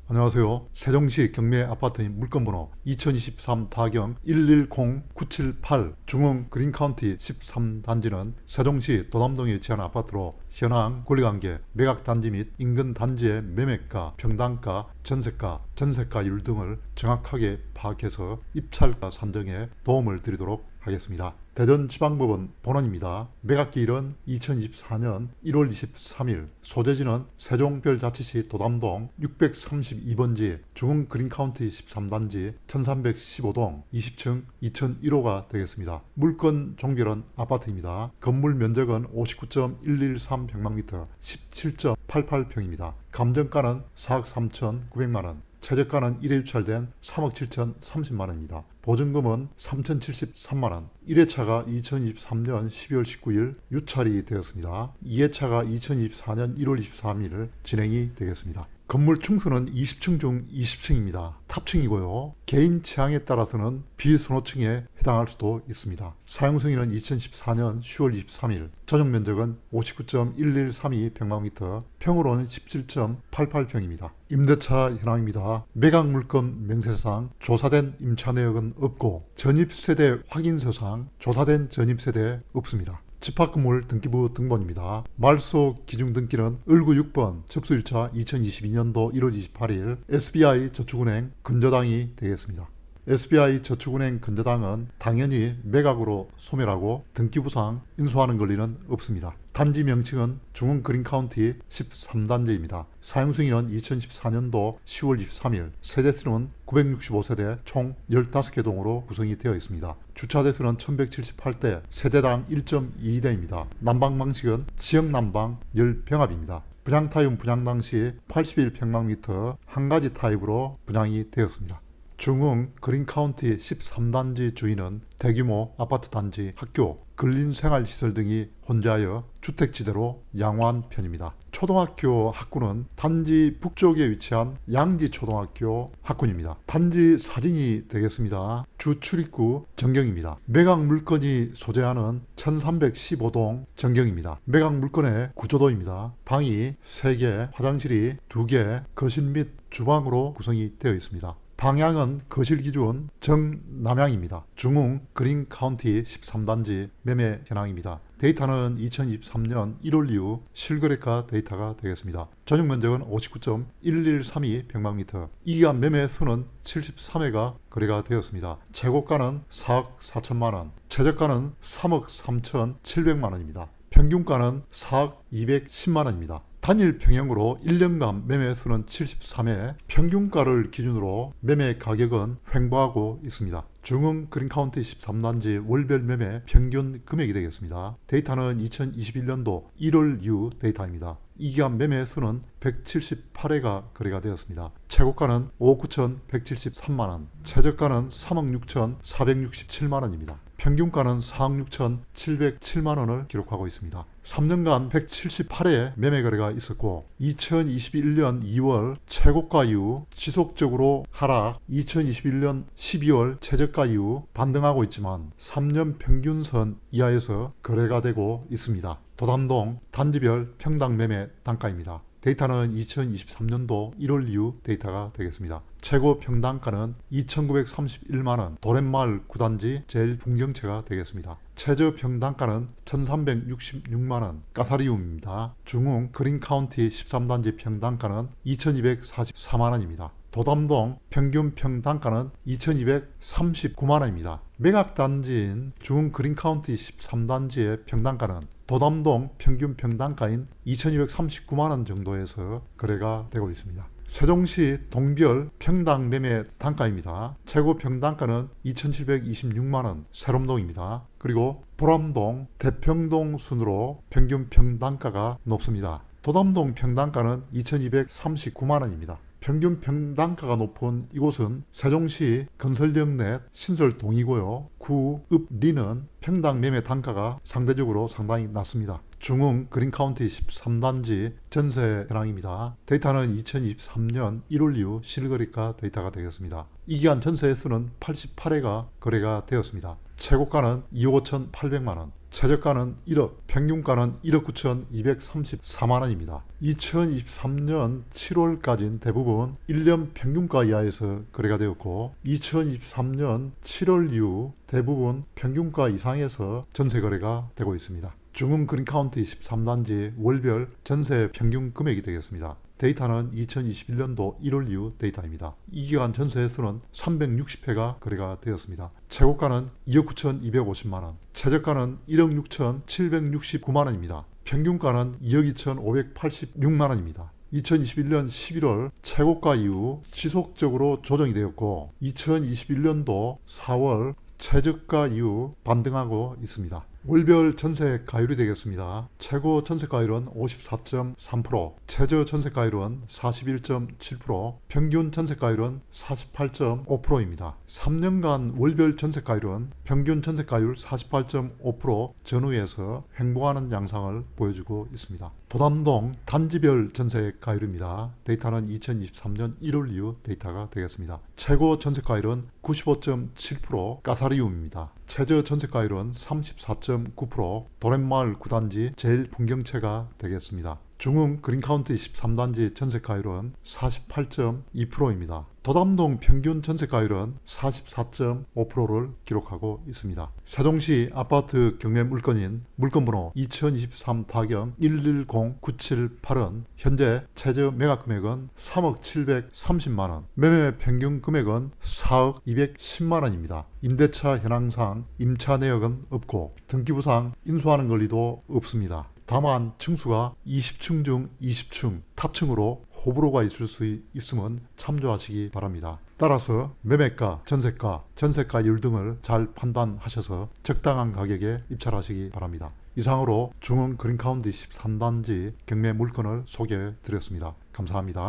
안녕하세요. 세종시 경매 아파트인 물건번호 2023 다경 110978 중흥 그린카운티 13단지는 세종시 도남동에 위치한 아파트로 현황, 권리관계, 매각단지 및 인근 단지의 매매가, 평당가, 전세가율 등을 정확하게 파악해서 입찰가 산정에 도움을 드리도록 하겠습니다. 대전지방법원 본원입니다. 매각기일은 2024년 1월 23일, 소재지는 세종별자치시 도담동 632번지 중흥 그린카운티 13단지 1315동 20층 2001호가 되겠습니다. 물건 종별은 아파트입니다. 건물 면적은 59.113평방미터 17.88평입니다. 감정가는 4억 3,900만원, 최저가는 1회 유찰된 3억 7,030만원입니다. 보증금은 3,073만원, 1회차가 2023년 12월 19일 유찰이 되었습니다. 2회차가 2024년 1월 23일 진행이 되겠습니다. 건물 층수는 20층 중 20층입니다. 탑층이고요. 개인 취향에 따라서는 비선호층에 해당할 수도 있습니다. 사용승인은 2014년 10월 23일, 전용면적은 59.1132평방미터, 평으로는 17.88평입니다. 임대차 현황입니다. 매각물건 명세서상 조사된 임차 내역은 없고 전입세대 확인서상 조사된 전입세대 없습니다. 집합건물 등기부 등본입니다. 말소 기준 등기는 을구 6번 접수일차 2022년도 1월 28일 SBI저축은행 근저당이 되겠습니다. SBI저축은행 근저당은 당연히 매각으로 소멸하고 등기부상 인수하는 권리는 없습니다. 단지 명칭은 중흥 그린카운티 13단지입니다. 사용승인은 2014년도 10월 23일, 세대수는 965세대 총 15개 동으로 구성이 되어 있습니다. 주차대수는 1178대, 세대당 1.22대입니다. 난방 방식은 지역난방 열병합입니다. 분양 타입은 분양 당시 81평방미터 한 가지 타입으로 분양이 되었습니다. 중흥 그린카운티 13단지 주인은 대규모 아파트 단지, 학교, 근린생활시설 등이 혼재하여 주택지대로 양호한 편입니다. 초등학교 학군은 단지 북쪽에 위치한 양지초등학교 학군입니다. 단지 사진이 되겠습니다. 주출입구 전경입니다. 매각 물건이 소재하는 1315동 전경입니다. 매각 물건의 구조도입니다. 방이 3개, 화장실이 2개, 거실 및 주방으로 구성이 되어 있습니다. 방향은 거실 기준 정남향입니다. 중흥 그린카운티 13단지 매매 현황입니다. 데이터는 2023년 1월 이후 실거래가 데이터가 되겠습니다. 전용 면적은 59.1132평방미터, 이 기간 매매 수는 73회가 거래가 되었습니다. 최고가는 4억 4천만원, 최저가는 3억 3,700만원입니다. 평균가는 4억 210만원입니다. 단일 평형으로 1년간 매매 수는 73회, 평균가를 기준으로 매매 가격은 횡보하고 있습니다. 중흥 그린카운티 13단지 월별 매매 평균 금액이 되겠습니다. 데이터는 2021년도 1월 이후 데이터입니다. 이 기간 매매 수는 178회가 거래가 되었습니다. 최고가는 5억 9,173만원, 최저가는 3억 6,467만원입니다. 평균가는 4억 6,707만원을 기록하고 있습니다. 3년간 178회 매매 거래가 있었고 2021년 2월 최고가 이후 지속적으로 하락, 2021년 12월 최저가 이후 반등하고 있지만 3년 평균선 이하에서 거래가 되고 있습니다. 도담동 단지별 평당 매매 단가입니다. 데이터는 2023년도 1월 이후 데이터가 되겠습니다. 최고 평당가는 2,931만원, 도렛마을 9단지 제일 풍경채가 되겠습니다. 최저 평당가는 1,366만원, 까사리움입니다. 중흥 그린카운티 13단지 평당가는 2,244만원입니다. 도담동 평균 평당가는 2,239만원입니다. 매각단지인 중흥 그린카운티 13단지의 평당가는 도담동 평균 평당가인 2,239만원 정도에서 거래가 되고 있습니다. 세종시 동별 평당 매매 단가입니다. 최고 평당가는 2,726만원, 세롬동입니다. 그리고 보람동, 대평동 순으로 평균 평당가가 높습니다. 도담동 평당가는 2,239만원입니다. 평균 평당가가 높은 이곳은 세종시 건설역 내 신설동이고요. 구, 읍, 리는 평당 매매 단가가 상대적으로 상당히 낮습니다. 중흥 그린카운티 13단지 전세 현황입니다. 데이터는 2023년 1월 이후 실거래가 데이터가 되겠습니다. 이 기간 전세 수는 88회가 거래가 되었습니다. 최고가는 2억 5,800만원, 최저가는 1억, 평균가는 1억 9,234만 원입니다. 2023년 7월까지는 대부분 1년 평균가 이하에서 거래가 되었고 2023년 7월 이후 대부분 평균가 이상에서 전세 거래가 되고 있습니다. 중흥 그린카운티 13단지 월별 전세 평균 금액이 되겠습니다. 데이터는 2021년도 1월 이후 데이터입니다. 이 기간 전세 수는 360회가 거래가 되었습니다. 최고가는 2억 9,250만원, 최저가는 1억 6,769만원입니다. 평균가는 2억 2,586만원입니다. 2021년 11월 최고가 이후 지속적으로 조정이 되었고 2021년도 4월 최저가 이후 반등하고 있습니다. 월별 전세 가율이 되겠습니다. 최고 전세가율은 54.3%, 최저 전세가율은 41.7%, 평균 전세가율은 48.5%입니다. 3년간 월별 전세가율은 평균 전세가율 48.5% 전후에서 횡보하는 양상을 보여주고 있습니다. 도담동 단지별 전세가율입니다. 데이터는 2023년 1월 이후 데이터가 되겠습니다. 최고 전세가율은 95.7% 까사리움입니다. 최저 전세가율은 34.9%, 도렛마을 9단지 제일 풍경채가 되겠습니다. 중흥 그린카운티 13단지 전세가율은 48.2%입니다. 도담동 평균 전세가율은 44.5%를 기록하고 있습니다. 세종시 아파트 경매 물건인 물건번호 2023-110-978은 현재 최저 매각금액은 3억 730만원, 매매 평균 금액은 4억 210만원입니다. 임대차 현황상 임차 내역은 없고 등기부상 인수하는 권리도 없습니다. 다만 층수가 20층 중 20층, 탑층으로 호불호가 있을 수 있음은 참조하시기 바랍니다. 따라서 매매가, 전세가, 전세가율 등을 잘 판단하셔서 적당한 가격에 입찰하시기 바랍니다. 이상으로 중흥 그린카운티 13단지 경매 물건을 소개해 드렸습니다. 감사합니다.